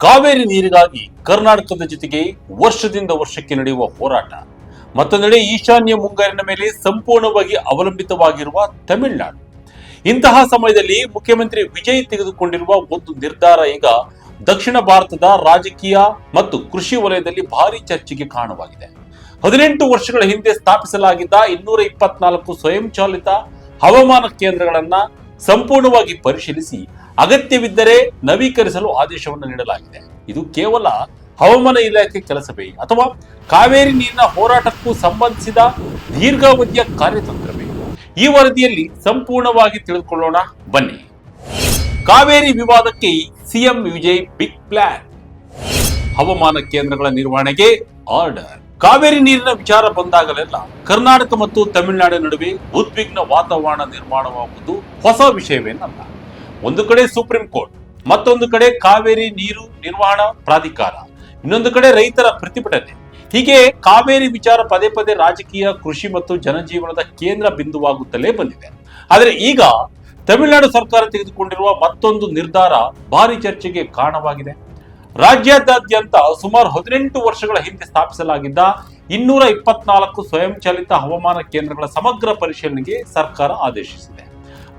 ಕಾವೇರಿ ನೀರಿಗಾಗಿ ಕರ್ನಾಟಕದ ಜೊತೆಗೆ ವರ್ಷದಿಂದ ವರ್ಷಕ್ಕೆ ನಡೆಯುವ ಹೋರಾಟ. ಮತ್ತೊಂದೆಡೆ ಈಶಾನ್ಯ ಮುಂಗಾರಿನ ಮೇಲೆ ಸಂಪೂರ್ಣವಾಗಿ ಅವಲಂಬಿತವಾಗಿರುವ ತಮಿಳುನಾಡು. ಇಂತಹ ಸಮಯದಲ್ಲಿ ಮುಖ್ಯಮಂತ್ರಿ ವಿಜಯ್ ತೆಗೆದುಕೊಂಡಿರುವ ಒಂದು ನಿರ್ಧಾರ ಈಗ ದಕ್ಷಿಣ ಭಾರತದ ರಾಜಕೀಯ ಮತ್ತು ಕೃಷಿ ವಲಯದಲ್ಲಿ ಭಾರಿ ಚರ್ಚೆಗೆ ಕಾರಣವಾಗಿದೆ. 18 ವರ್ಷಗಳ ಹಿಂದೆ ಸ್ಥಾಪಿಸಲಾಗಿದ್ದ 224 ಸ್ವಯಂಚಾಲಿತ ಹವಾಮಾನ ಕೇಂದ್ರಗಳನ್ನ ಸಂಪೂರ್ಣವಾಗಿ ಪರಿಶೀಲಿಸಿ ಅಗತ್ಯವಿದ್ದರೆ ನವೀಕರಿಸಲು ಆದೇಶವನ್ನು ನೀಡಲಾಗಿದೆ. ಇದು ಕೇವಲ ಹವಾಮಾನ ಇಲಾಖೆ ಕೆಲಸವೇ ಅಥವಾ ಕಾವೇರಿ ನೀರಿನ ಹೋರಾಟಕ್ಕೂ ಸಂಬಂಧಿಸಿದ ದೀರ್ಘಾವಧಿಯ ಕಾರ್ಯತಂತ್ರವೇ? ಈ ವರದಿಯಲ್ಲಿ ಸಂಪೂರ್ಣವಾಗಿ ತಿಳಿದುಕೊಳ್ಳೋಣ ಬನ್ನಿ. ಕಾವೇರಿ ವಿವಾದಕ್ಕೆ ಸಿಎಂ ವಿಜಯ್ ಬಿಗ್ ಪ್ಲಾನ್. ಹವಾಮಾನ ಕೇಂದ್ರಗಳ ನಿರ್ವಹಣೆಗೆ ಆರ್ಡರ್. ಕಾವೇರಿ ನೀರಿನ ವಿಚಾರ ಬಂದಾಗಲೆಲ್ಲ ಕರ್ನಾಟಕ ಮತ್ತು ತಮಿಳುನಾಡು ನಡುವೆ ಉದ್ವಿಗ್ನ ವಾತಾವರಣ ನಿರ್ಮಾಣವಾಗುವುದು ಹೊಸ ವಿಷಯವೇನಲ್ಲ. ಒಂದು ಕಡೆ ಸುಪ್ರೀಂ ಕೋರ್ಟ್, ಮತ್ತೊಂದು ಕಡೆ ಕಾವೇರಿ ನೀರು ನಿರ್ವಹಣಾ ಪ್ರಾಧಿಕಾರ, ಇನ್ನೊಂದು ಕಡೆ ರೈತರ ಪ್ರತಿಭಟನೆ. ಹೀಗೆ ಕಾವೇರಿ ವಿಚಾರ ಪದೇ ಪದೇ ರಾಜಕೀಯ, ಕೃಷಿ ಮತ್ತು ಜನಜೀವನದ ಕೇಂದ್ರ ಬಿಂದುವಾಗುತ್ತಲೇ ಬಂದಿದೆ. ಆದರೆ ಈಗ ತಮಿಳುನಾಡು ಸರ್ಕಾರ ತೆಗೆದುಕೊಂಡಿರುವ ಮತ್ತೊಂದು ನಿರ್ಧಾರ ಭಾರಿ ಚರ್ಚೆಗೆ ಕಾರಣವಾಗಿದೆ. ರಾಜ್ಯಾದ್ಯಂತ ಸುಮಾರು 18 ವರ್ಷಗಳ ಹಿಂದೆ ಸ್ಥಾಪಿಸಲಾಗಿದ್ದ 224 ಸ್ವಯಂಚಾಲಿತ ಹವಾಮಾನ ಕೇಂದ್ರಗಳ ಸಮಗ್ರ ಪರಿಶೀಲನೆಗೆ ಸರ್ಕಾರ ಆದೇಶಿಸಿದೆ.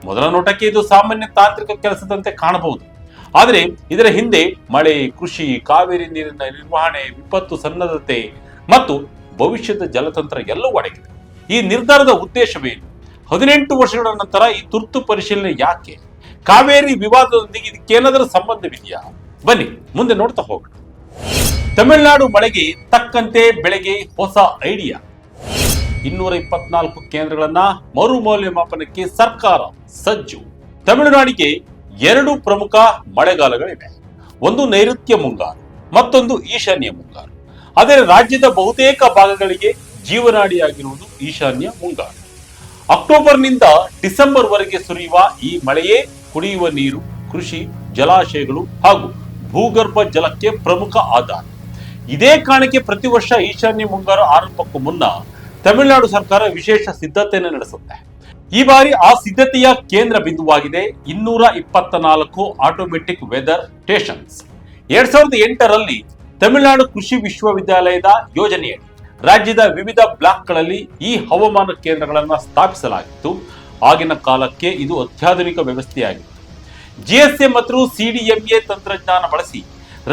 ಮೊದಲ ನೋಟಕ್ಕೆ ಇದು ಸಾಮಾನ್ಯ ತಾಂತ್ರಿಕ ಕೆಲಸದಂತೆ ಕಾಣಬಹುದು. ಆದರೆ ಇದರ ಹಿಂದೆ ಮಳೆ, ಕೃಷಿ, ಕಾವೇರಿ ನೀರಿನ ನಿರ್ವಹಣೆ, ವಿಪತ್ತು ಸನ್ನದ್ಧತೆ ಮತ್ತು ಭವಿಷ್ಯದ ಜಲತಂತ್ರ ಎಲ್ಲವೂ ಅಡಗಿದೆ. ಈ ನಿರ್ಧಾರದ ಉದ್ದೇಶವೇನು? 18 ವರ್ಷಗಳ ನಂತರ ಈ ತುರ್ತು ಪರಿಶೀಲನೆ ಯಾಕೆ? ಕಾವೇರಿ ವಿವಾದದೊಂದಿಗೆ ಇದಕ್ಕೇನಾದರೂ ಸಂಬಂಧವಿದೆಯಾ? ಬನ್ನಿ ಮುಂದೆ ನೋಡ್ತಾ ಹೋಗೋಣ. ತಮಿಳುನಾಡು ಮಳೆಗೆ ತಕ್ಕಂತೆ ಬೆಳೆಗೆ ಹೊಸ ಐಡಿಯಾ. 224 ಕೇಂದ್ರಗಳನ್ನ ಮರು ಮೌಲ್ಯಮಾಪನಕ್ಕೆ ಸರ್ಕಾರ ಸಜ್ಜು. ತಮಿಳುನಾಡಿಗೆ 2 ಪ್ರಮುಖ ಮಳೆಗಾಲಗಳಿವೆ. ಒಂದು ನೈಋತ್ಯ ಮುಂಗಾರು, ಮತ್ತೊಂದು ಈಶಾನ್ಯ ಮುಂಗಾರು. ಆದರೆ ರಾಜ್ಯದ ಬಹುತೇಕ ಭಾಗಗಳಿಗೆ ಜೀವನಾಡಿಯಾಗಿರುವುದು ಈಶಾನ್ಯ ಮುಂಗಾರು. ಅಕ್ಟೋಬರ್ನಿಂದ ಡಿಸೆಂಬರ್ ವರೆಗೆ ಸುರಿಯುವ ಈ ಮಳೆಯೇ ಕುಡಿಯುವ ನೀರು, ಕೃಷಿ, ಜಲಾಶಯಗಳು ಹಾಗೂ ಭೂಗರ್ಭ ಜಲಕ್ಕೆ ಪ್ರಮುಖ ಆಧಾರ. ಇದೇ ಕಾರಣಕ್ಕೆ ಪ್ರತಿ ವರ್ಷ ಈಶಾನ್ಯ ಮುಂಗಾರು ಆರಂಭಕ್ಕೂ ಮುನ್ನ ತಮಿಳುನಾಡು ಸರ್ಕಾರ ವಿಶೇಷ ಸಿದ್ಧತೆಯನ್ನು ನಡೆಸುತ್ತೆ. ಈ ಬಾರಿ ಆ ಸಿದ್ಧತೆಯ ಕೇಂದ್ರ ಬಿಂದುವಾಗಿದೆ 224 ಆಟೋಮೆಟಿಕ್ ವೆದರ್ ಸ್ಟೇಷನ್ಸ್. 2008ರಲ್ಲಿ ತಮಿಳುನಾಡು ಕೃಷಿ ವಿಶ್ವವಿದ್ಯಾಲಯದ ಯೋಜನೆಯಡಿ ರಾಜ್ಯದ ವಿವಿಧ ಬ್ಲಾಕ್ಗಳಲ್ಲಿ ಈ ಹವಾಮಾನ ಕೇಂದ್ರಗಳನ್ನು ಸ್ಥಾಪಿಸಲಾಗಿತ್ತು. ಆಗಿನ ಕಾಲಕ್ಕೆ ಇದು ಅತ್ಯಾಧುನಿಕ ವ್ಯವಸ್ಥೆಯಾಗಿತ್ತು. GSM ಮತ್ತು CDMA ತಂತ್ರಜ್ಞಾನ ಬಳಸಿ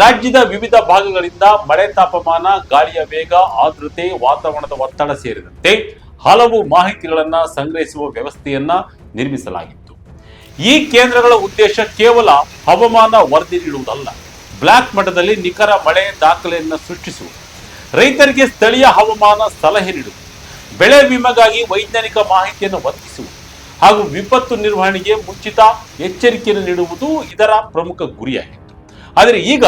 ರಾಜ್ಯದ ವಿವಿಧ ಭಾಗಗಳಿಂದ ಮಳೆ, ತಾಪಮಾನ, ಗಾಳಿಯ ವೇಗ, ಆರ್ದ್ರತೆ, ವಾತಾವರಣದ ಒತ್ತಡ ಸೇರಿದಂತೆ ಹಲವು ಮಾಹಿತಿಗಳನ್ನ ಸಂಗ್ರಹಿಸುವ ವ್ಯವಸ್ಥೆಯನ್ನ ನಿರ್ಮಿಸಲಾಗಿತ್ತು. ಈ ಕೇಂದ್ರಗಳ ಉದ್ದೇಶ ಕೇವಲ ಹವಾಮಾನ ವರದಿ ನೀಡುವುದಲ್ಲ, ಬ್ಲಾಕ್ ಮಟ್ಟದಲ್ಲಿ ನಿಖರ ಮಳೆ ದಾಖಲೆಯನ್ನು ಸೃಷ್ಟಿಸುವುದು, ರೈತರಿಗೆ ಸ್ಥಳೀಯ ಹವಾಮಾನ ಸಲಹೆ ನೀಡುವುದು, ಬೆಳೆ ವಿಮೆಗಾಗಿ ವೈಜ್ಞಾನಿಕ ಮಾಹಿತಿಯನ್ನು ಒದಗಿಸುವುದು ಹಾಗೂ ವಿಪತ್ತು ನಿರ್ವಹಣೆಗೆ ಮುಂಚಿತ ಎಚ್ಚರಿಕೆಯನ್ನು ನೀಡುವುದು ಇದರ ಪ್ರಮುಖ ಗುರಿಯಾಗಿತ್ತು. ಆದರೆ ಈಗ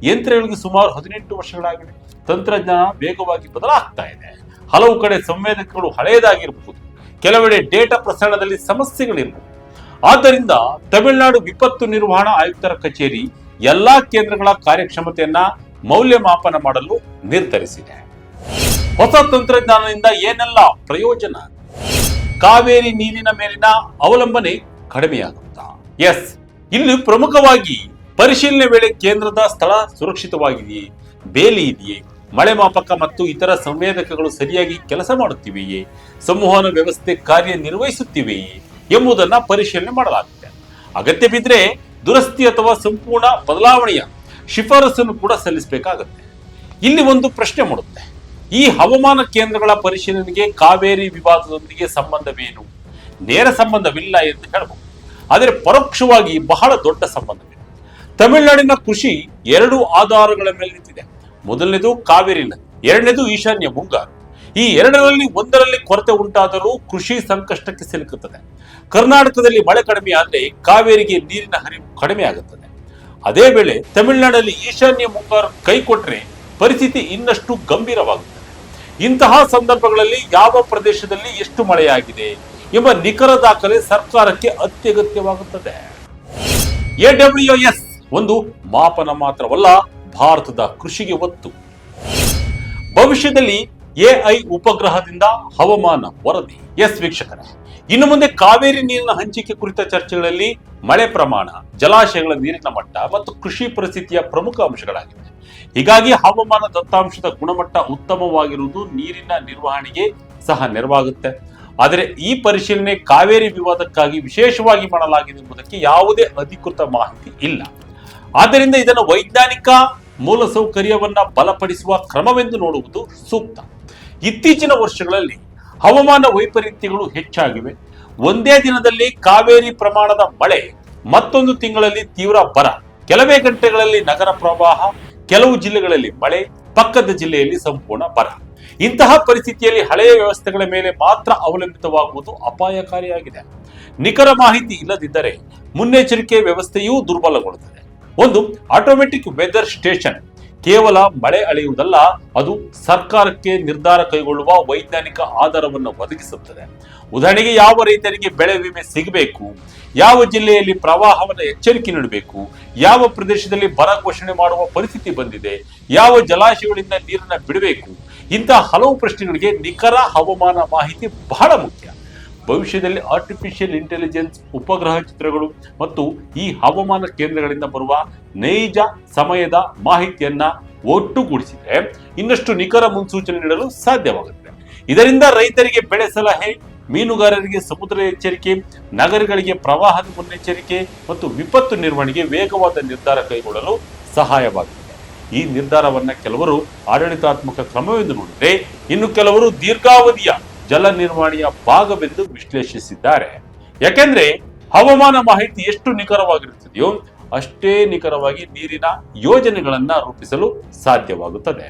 ಯಂತ್ರಗಳಿಗೆ ಸುಮಾರು 18 ವರ್ಷಗಳಾಗಿವೆ. ತಂತ್ರಜ್ಞಾನ ವೇಗವಾಗಿ ಬದಲಾಗ್ತಾ ಇದೆ. ಹಲವು ಕಡೆ ಸಂವೇದಕಗಳು ಹಳೆಯದಾಗಿರಬಹುದು, ಕೆಲವೆಡೆ ಡೇಟಾ ಪ್ರಸರಣದಲ್ಲಿ ಸಮಸ್ಯೆಗಳಿರಬಹುದು. ಆದ್ದರಿಂದ ತಮಿಳುನಾಡು ವಿಪತ್ತು ನಿರ್ವಹಣಾ ಆಯುಕ್ತರ ಕಚೇರಿ ಎಲ್ಲಾ ಕೇಂದ್ರಗಳ ಕಾರ್ಯಕ್ಷಮತೆಯನ್ನ ಮೌಲ್ಯಮಾಪನ ಮಾಡಲು ನಿರ್ಧರಿಸಿದೆ. ಹೊಸ ತಂತ್ರಜ್ಞಾನದಿಂದ ಏನೆಲ್ಲ ಪ್ರಯೋಜನ? ಕಾವೇರಿ ನೀರಿನ ಮೇಲಿನ ಅವಲಂಬನೆ ಕಡಿಮೆಯಾಗುತ್ತಾ? ಎಸ್, ಇಲ್ಲಿ ಪ್ರಮುಖವಾಗಿ ಪರಿಶೀಲನೆ ವೇಳೆ ಕೇಂದ್ರದ ಸ್ಥಳ ಸುರಕ್ಷಿತವಾಗಿದೆಯೇ, ಬೇಲಿ ಇದೆಯೇ, ಮಳೆ ಮಾಪಕ ಮತ್ತು ಇತರ ಸಂವೇದಕಗಳು ಸರಿಯಾಗಿ ಕೆಲಸ ಮಾಡುತ್ತಿವೆಯೇ, ಸಂವಹನ ವ್ಯವಸ್ಥೆ ಕಾರ್ಯನಿರ್ವಹಿಸುತ್ತಿವೆಯೇ ಎಂಬುದನ್ನ ಪರಿಶೀಲನೆ ಮಾಡಲಾಗುತ್ತೆ. ಅಗತ್ಯ ಬಿದ್ದರೆ ದುರಸ್ತಿ ಅಥವಾ ಸಂಪೂರ್ಣ ಬದಲಾವಣೆಯ ಶಿಫಾರಸನ್ನು ಕೂಡ ಸಲ್ಲಿಸಬೇಕಾಗುತ್ತೆ. ಇಲ್ಲಿ ಒಂದು ಪ್ರಶ್ನೆ ಮೂಡುತ್ತೆ, ಈ ಹವಾಮಾನ ಕೇಂದ್ರಗಳ ಪರಿಶೀಲನೆಗೆ ಕಾವೇರಿ ವಿವಾದದೊಂದಿಗೆ ಸಂಬಂಧವೇನು? ನೇರ ಸಂಬಂಧವಿಲ್ಲ ಎಂದು ಹೇಳಬಹುದು, ಆದರೆ ಪರೋಕ್ಷವಾಗಿ ಬಹಳ ದೊಡ್ಡ ಸಂಬಂಧವಿದೆ. ತಮಿಳುನಾಡಿನ ಕೃಷಿ 2 ಆಧಾರಗಳ ಮೇಲೆ ನಿಂತಿದೆ. ಮೊದಲನೇದು ಕಾವೇರಿ ನದಿ, ಎರಡನೇದು ಈಶಾನ್ಯ ಮುಂಗಾರು. ಈ ಎರಡರಲ್ಲಿ ಒಂದರಲ್ಲಿ ಕೊರತೆ ಉಂಟಾದರೂ ಕೃಷಿ ಸಂಕಷ್ಟಕ್ಕೆ ಸಿಲುಕುತ್ತದೆ. ಕರ್ನಾಟಕದಲ್ಲಿ ಮಳೆ ಕಡಿಮೆ ಆದರೆ ಕಾವೇರಿಗೆ ನೀರಿನ ಹರಿವು ಕಡಿಮೆ ಆಗುತ್ತದೆ. ಅದೇ ವೇಳೆ ತಮಿಳುನಾಡಲ್ಲಿ ಈಶಾನ್ಯ ಮುಂಗಾರು ಕೈಕೊಟ್ಟರೆ ಪರಿಸ್ಥಿತಿ ಇನ್ನಷ್ಟು ಗಂಭೀರವಾಗುತ್ತದೆ. ಇಂತಹ ಸಂದರ್ಭಗಳಲ್ಲಿ ಯಾವ ಪ್ರದೇಶದಲ್ಲಿ ಎಷ್ಟು ಮಳೆಯಾಗಿದೆ ಎಂಬ ನಿಖರ ದಾಖಲೆ ಸರ್ಕಾರಕ್ಕೆ ಅತ್ಯಗತ್ಯವಾಗುತ್ತದೆ. AWS ಒಂದು ಮಾಪನ ಮಾತ್ರವಲ್ಲ, ಭಾರತದ ಕೃಷಿಗೆ ಒತ್ತು. ಭವಿಷ್ಯದಲ್ಲಿ ಎಐ ಉಪಗ್ರಹದಿಂದ ಹವಾಮಾನ ವರದಿ. ಎಸ್ ವೀಕ್ಷಕರೇ, ಇನ್ನು ಮುಂದೆ ಕಾವೇರಿ ನೀರಿನ ಹಂಚಿಕೆ ಕುರಿತ ಚರ್ಚೆಗಳಲ್ಲಿ ಮಳೆ ಪ್ರಮಾಣ, ಜಲಾಶಯಗಳ ನೀರಿನ ಮಟ್ಟ ಮತ್ತು ಕೃಷಿ ಪರಿಸ್ಥಿತಿಯ ಪ್ರಮುಖ ಅಂಶಗಳಾಗಿವೆ. ಹೀಗಾಗಿ ಹವಾಮಾನ ದತ್ತಾಂಶದ ಗುಣಮಟ್ಟ ಉತ್ತಮವಾಗಿರುವುದು ನೀರಿನ ನಿರ್ವಹಣೆಗೆ ಸಹ ನೆರವಾಗುತ್ತೆ. ಆದರೆ ಈ ಪರಿಶೀಲನೆ ಕಾವೇರಿ ವಿವಾದಕ್ಕಾಗಿ ವಿಶೇಷವಾಗಿ ಮಾಡಲಾಗಿದೆ ಎಂಬುದಕ್ಕೆ ಯಾವುದೇ ಅಧಿಕೃತ ಮಾಹಿತಿ ಇಲ್ಲ. ಆದ್ದರಿಂದ ಇದನ್ನು ವೈಜ್ಞಾನಿಕ ಮೂಲಸೌಕರ್ಯವನ್ನ ಬಲಪಡಿಸುವ ಕ್ರಮವೆಂದು ನೋಡುವುದು ಸೂಕ್ತ. ಇತ್ತೀಚಿನ ವರ್ಷಗಳಲ್ಲಿ ಹವಾಮಾನ ವೈಪರೀತ್ಯಗಳು ಹೆಚ್ಚಾಗಿವೆ. ಒಂದೇ ದಿನದಲ್ಲಿ ಕಾವೇರಿ ಪ್ರಮಾಣದ ಮಳೆ, ಮತ್ತೊಂದು ತಿಂಗಳಲ್ಲಿ ತೀವ್ರ ಬರ, ಕೆಲವೇ ಗಂಟೆಗಳಲ್ಲಿ ನಗರ ಪ್ರವಾಹ, ಕೆಲವು ಜಿಲ್ಲೆಗಳಲ್ಲಿ ಮಳೆ, ಪಕ್ಕದ ಜಿಲ್ಲೆಯಲ್ಲಿ ಸಂಪೂರ್ಣ ಬರ. ಇಂತಹ ಪರಿಸ್ಥಿತಿಯಲ್ಲಿ ಹಳೆಯ ವ್ಯವಸ್ಥೆಗಳ ಮೇಲೆ ಮಾತ್ರ ಅವಲಂಬಿತವಾಗುವುದು ಅಪಾಯಕಾರಿಯಾಗಿದೆ. ನಿಖರ ಮಾಹಿತಿ ಇಲ್ಲದಿದ್ದರೆ ಮುನ್ನೆಚ್ಚರಿಕೆ ವ್ಯವಸ್ಥೆಯೂ ದುರ್ಬಲಗೊಳ್ಳುತ್ತದೆ. ಒಂದು ಆಟೋಮೆಟಿಕ್ ವೆದರ್ ಸ್ಟೇಷನ್ ಕೇವಲ ಮಳೆ ಅಳೆಯುವುದಲ್ಲ, ಅದು ಸರ್ಕಾರಕ್ಕೆ ನಿರ್ಧಾರ ಕೈಗೊಳ್ಳುವ ವೈಜ್ಞಾನಿಕ ಆಧಾರವನ್ನು ಒದಗಿಸುತ್ತದೆ. ಉದಾಹರಣೆಗೆ, ಯಾವ ರೈತರಿಗೆ ಬೆಳೆ ವಿಮೆ ಸಿಗಬೇಕು, ಯಾವ ಜಿಲ್ಲೆಯಲ್ಲಿ ಪ್ರವಾಹವನ್ನು ಎಚ್ಚರಿಕೆ ನೀಡಬೇಕು, ಯಾವ ಪ್ರದೇಶದಲ್ಲಿ ಬರ ಘೋಷಣೆ ಮಾಡುವ ಪರಿಸ್ಥಿತಿ ಬಂದಿದೆ, ಯಾವ ಜಲಾಶಯಗಳಿಂದ ನೀರನ್ನ ಬಿಡಬೇಕು, ಇಂತಹ ಹಲವು ಪ್ರಶ್ನೆಗಳಿಗೆ ನಿಖರ ಹವಾಮಾನ ಮಾಹಿತಿ ಬಹಳ ಮುಖ್ಯ. ಭವಿಷ್ಯದಲ್ಲಿ ಆರ್ಟಿಫಿಷಿಯಲ್ ಇಂಟೆಲಿಜೆನ್ಸ್, ಉಪಗ್ರಹ ಚಿತ್ರಗಳು ಮತ್ತು ಈ ಹವಾಮಾನ ಕೇಂದ್ರಗಳಿಂದ ಬರುವ ನೈಜ ಸಮಯದ ಮಾಹಿತಿಯನ್ನ ಒಟ್ಟುಗೂಡಿಸಿದರೆ ಇನ್ನಷ್ಟು ನಿಖರ ಮುನ್ಸೂಚನೆ ನೀಡಲು ಸಾಧ್ಯವಾಗುತ್ತೆ. ಇದರಿಂದ ರೈತರಿಗೆ ಬೆಳೆ ಸಲಹೆ, ಮೀನುಗಾರರಿಗೆ ಸಮುದ್ರ ಎಚ್ಚರಿಕೆ, ನಗರಗಳಿಗೆ ಪ್ರವಾಹದ ಮುನ್ನೆಚ್ಚರಿಕೆ ಮತ್ತು ವಿಪತ್ತು ನಿರ್ವಹಣೆಗೆ ವೇಗವಾದ ನಿರ್ಧಾರ ಕೈಗೊಳ್ಳಲು ಸಹಾಯವಾಗುತ್ತದೆ. ಈ ನಿರ್ಧಾರವನ್ನ ಕೆಲವರು ಆಡಳಿತಾತ್ಮಕ ಕ್ರಮವೆಂದು ನೋಡಿದರೆ, ಇನ್ನು ಕೆಲವರು ದೀರ್ಘಾವಧಿಯ ಜಲ ನಿರ್ವಹಣೆಯ ಭಾಗವೆಂದು ವಿಶ್ಲೇಷಿಸಿದ್ದಾರೆ. ಯಾಕೆಂದ್ರೆ ಹವಾಮಾನ ಮಾಹಿತಿ ಎಷ್ಟು ನಿಖರವಾಗಿರುತ್ತದೆಯೋ ಅಷ್ಟೇ ನಿಖರವಾಗಿ ನೀರಿನ ಯೋಜನೆಗಳನ್ನ ರೂಪಿಸಲು ಸಾಧ್ಯವಾಗುತ್ತದೆ.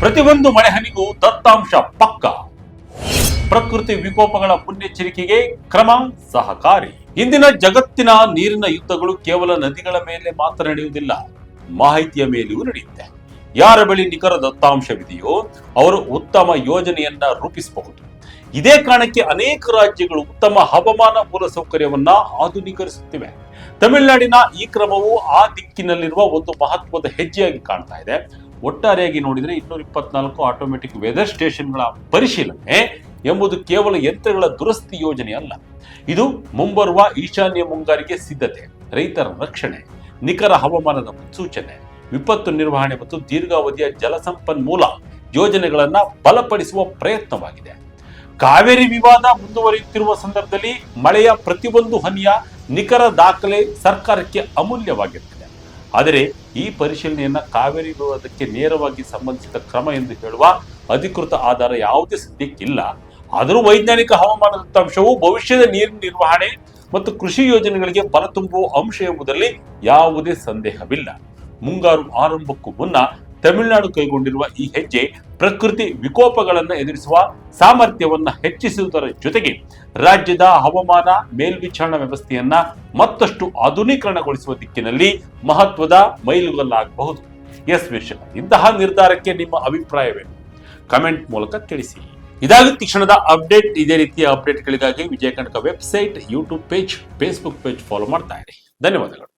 ಪ್ರತಿಯೊಂದು ಮಳೆಹನಿಗೂ ದತ್ತಾಂಶ ಪಕ್ಕ. ಪ್ರಕೃತಿ ವಿಕೋಪಗಳ ಮುನ್ನೆಚ್ಚರಿಕೆಗೆ ಕ್ರಮ ಸಹಕಾರಿ. ಇಂದಿನ ಜಗತ್ತಿನ ನೀರಿನ ಯುದ್ಧಗಳು ಕೇವಲ ನದಿಗಳ ಮೇಲೆ ಮಾತ್ರ ನಡೆಯುವುದಿಲ್ಲ, ಮಾಹಿತಿಯ ಮೇಲೆಯೂ ನಡೆಯುತ್ತೆ. ಯಾರ ಬಳಿ ನಿಖರ ದತ್ತಾಂಶವಿದೆಯೋ ಅವರು ಉತ್ತಮ ಯೋಜನೆಯನ್ನ ರೂಪಿಸಬಹುದು. ಇದೇ ಕಾರಣಕ್ಕೆ ಅನೇಕ ರಾಜ್ಯಗಳು ಉತ್ತಮ ಹವಾಮಾನ ಮೂಲಸೌಕರ್ಯವನ್ನ ಆಧುನೀಕರಿಸುತ್ತಿವೆ. ತಮಿಳುನಾಡಿನ ಈ ಕ್ರಮವು ಆ ದಿಕ್ಕಿನಲ್ಲಿರುವ ಒಂದು ಮಹತ್ವದ ಹೆಜ್ಜೆಯಾಗಿ ಕಾಣ್ತಾ ಇದೆ. ಒಟ್ಟಾರೆಯಾಗಿ ನೋಡಿದರೆ 224 ಆಟೋಮೆಟಿಕ್ ವೆದರ್ ಸ್ಟೇಷನ್ಗಳ ಪರಿಶೀಲನೆ ಎಂಬುದು ಕೇವಲ ಯಂತ್ರಗಳ ದುರಸ್ತಿ ಯೋಜನೆ ಅಲ್ಲ. ಇದು ಮುಂಬರುವ ಈಶಾನ್ಯ ಮುಂಗಾರಿಗೆ ಸಿದ್ಧತೆ, ರೈತರ ರಕ್ಷಣೆ, ನಿಖರ ಹವಾಮಾನದ ಮುನ್ಸೂಚನೆ, ವಿಪತ್ತು ನಿರ್ವಹಣೆ ಮತ್ತು ದೀರ್ಘಾವಧಿಯ ಜಲಸಂಪನ್ಮೂಲ ಯೋಜನೆಗಳನ್ನ ಬಲಪಡಿಸುವ ಪ್ರಯತ್ನವಾಗಿದೆ. ಕಾವೇರಿ ವಿವಾದ ಮುಂದುವರಿಯುತ್ತಿರುವ ಸಂದರ್ಭದಲ್ಲಿ ಮಳೆಯ ಪ್ರತಿಯೊಂದು ಹನಿಯ ನಿಖರ ದಾಖಲೆ ಸರ್ಕಾರಕ್ಕೆ ಅಮೂಲ್ಯವಾಗಿರುತ್ತದೆ. ಆದರೆ ಈ ಪರಿಶೀಲನೆಯನ್ನ ಕಾವೇರಿ ವಿವಾದಕ್ಕೆ ನೇರವಾಗಿ ಸಂಬಂಧಿಸಿದ ಕ್ರಮ ಎಂದು ಹೇಳುವ ಅಧಿಕೃತ ಆಧಾರ ಯಾವುದೇ ಸದ್ಯಕ್ಕಿಲ್ಲ. ಆದರೂ ವೈಜ್ಞಾನಿಕ ಹವಾಮಾನ ದತ್ತಾಂಶವು ಭವಿಷ್ಯದ ನೀರಿನ ನಿರ್ವಹಣೆ ಮತ್ತು ಕೃಷಿ ಯೋಜನೆಗಳಿಗೆ ಬಲ ತುಂಬುವ ಅಂಶ ಎಂಬುದರಲ್ಲಿ ಯಾವುದೇ ಸಂದೇಹವಿಲ್ಲ. ಮುಂಗಾರು ಆರಂಭಕ್ಕೂ ಮುನ್ನ ತಮಿಳುನಾಡು ಕೈಗೊಂಡಿರುವ ಈ ಹೆಜ್ಜೆ ಪ್ರಕೃತಿ ವಿಕೋಪಗಳನ್ನು ಎದುರಿಸುವ ಸಾಮರ್ಥ್ಯವನ್ನ ಹೆಚ್ಚಿಸುವುದರ ಜೊತೆಗೆ ರಾಜ್ಯದ ಹವಾಮಾನ ಮೇಲ್ವಿಚಾರಣಾ ವ್ಯವಸ್ಥೆಯನ್ನ ಮತ್ತಷ್ಟು ಆಧುನೀಕರಣಗೊಳಿಸುವ ದಿಕ್ಕಿನಲ್ಲಿ ಮಹತ್ವದ ಮೈಲುಗಲ್ಲಾಗಬಹುದು. ಎಸ್ ವೀಕ್ಷಕ, ಇಂತಹ ನಿರ್ಧಾರಕ್ಕೆ ನಿಮ್ಮ ಅಭಿಪ್ರಾಯವೇನು? ಕಮೆಂಟ್ ಮೂಲಕ ತಿಳಿಸಿ. ಇದಾಗಿತ್ತು ಕ್ಷಣದ ಅಪ್ಡೇಟ್. ಇದೇ ರೀತಿಯ ಅಪ್ಡೇಟ್ಗಳಿಗಾಗಿ ವಿಜಯ ಕನಕ website, YouTube page, Facebook page follow ಮಾಡ್ತಾ ಇರಿ. ಧನ್ಯವಾದಗಳು.